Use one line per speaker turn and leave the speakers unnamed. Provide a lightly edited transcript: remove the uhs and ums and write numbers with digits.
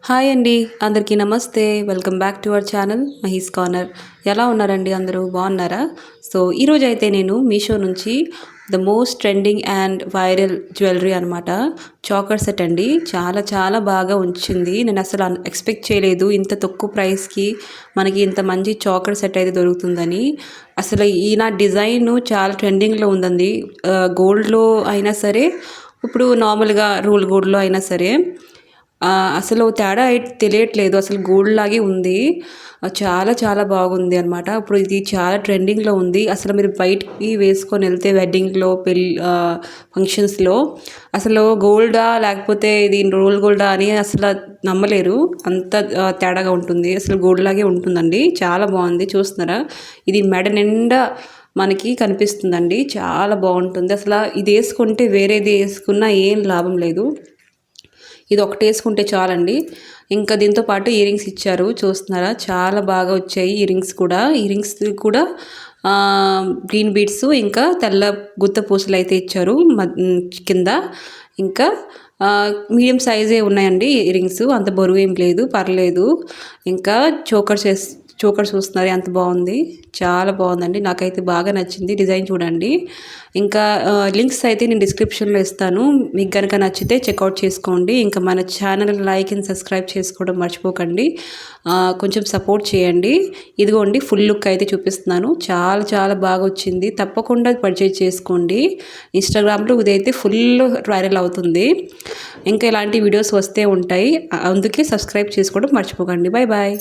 Hi అండి, అందరికీ నమస్తే. Welcome back to our channel Mahi's corner. ఎలా ఉన్నారండి? అందరూ బాగున్నారా? సో ఈరోజు అయితే నేను మీషో నుంచి the most trending and viral jewellery అనమాట, చాకర్ సెట్ అండి. చాలా చాలా బాగా ఉంచింది. నేను అసలు ఎక్స్పెక్ట్ చేయలేదు ఇంత తక్కువ ప్రైస్కి మనకి ఇంత మంచి చాకర్ సెట్ అయితే దొరుకుతుందని. అసలు నా డిజైన్ చాలా ట్రెండింగ్లో ఉందండి. గోల్డ్లో అయినా సరే, ఇప్పుడు నార్మల్గా రూల్ గోల్డ్లో అయినా సరే అసలు తేడా తెలియట్లేదు. అసలు గోల్డ్ లాగే ఉంది. చాలా చాలా బాగుంది అనమాట. ఇప్పుడు ఇది చాలా ట్రెండింగ్లో ఉంది. అసలు మీరు బయటికి వేసుకొని వెళ్తే వెడ్డింగ్లో, ఫంక్షన్స్లో అసలు గోల్డా లేకపోతే ఇది రోల్ గోల్డా అని అసలు నమ్మలేరు. అంత తేడాగా ఉంటుంది. అసలు గోల్డ్ లాగే ఉంటుందండి. చాలా బాగుంది. చూస్తున్నారా? ఇది మెడ నిండా మనకి కనిపిస్తుందండి. చాలా బాగుంటుంది. అసలు ఇది వేసుకుంటే వేరేది వేసుకున్నా ఏం లాభం లేదు. ఇది ఒకటి వేసుకుంటే చాలండి. ఇంకా దీంతో పాటు ఇయర్ రింగ్స్ ఇచ్చారు. చూస్తున్నారా? చాలా బాగా వచ్చాయి ఇయర్ రింగ్స్ కూడా గ్రీన్ బీడ్స్ ఇంకా తెల్ల గుత్త పూసలు అయితే ఇచ్చారు కింద. ఇంకా మీడియం సైజే ఉన్నాయండి ఇయర్ రింగ్స్. అంత బరువు ఏం లేదు, పర్లేదు. ఇంకా చోకర్ చూస్తున్నారు ఎంత బాగుంది. చాలా బాగుందండి. నాకైతే బాగా నచ్చింది. డిజైన్ చూడండి. ఇంకా లింక్స్ అయితే నేను డిస్క్రిప్షన్లో ఇస్తాను. మీకు కనుక నచ్చితే చెక్అవుట్ చేసుకోండి. ఇంకా మన ఛానల్ లైక్ అండ్ సబ్స్క్రైబ్ చేసుకోవడం మర్చిపోకండి. కొంచెం సపోర్ట్ చేయండి. ఇదిగోండి ఫుల్ లుక్ అయితే చూపిస్తున్నాను. చాలా చాలా బాగా వచ్చింది. తప్పకుండా పర్చేజ్ చేసుకోండి. ఇన్స్టాగ్రామ్లో ఇదైతే ఫుల్ వైరల్ అవుతుంది. ఇంకా ఇలాంటి వీడియోస్ వస్తే ఉంటాయి. అందుకే సబ్స్క్రైబ్ చేసుకోవడం మర్చిపోకండి. Bye bye.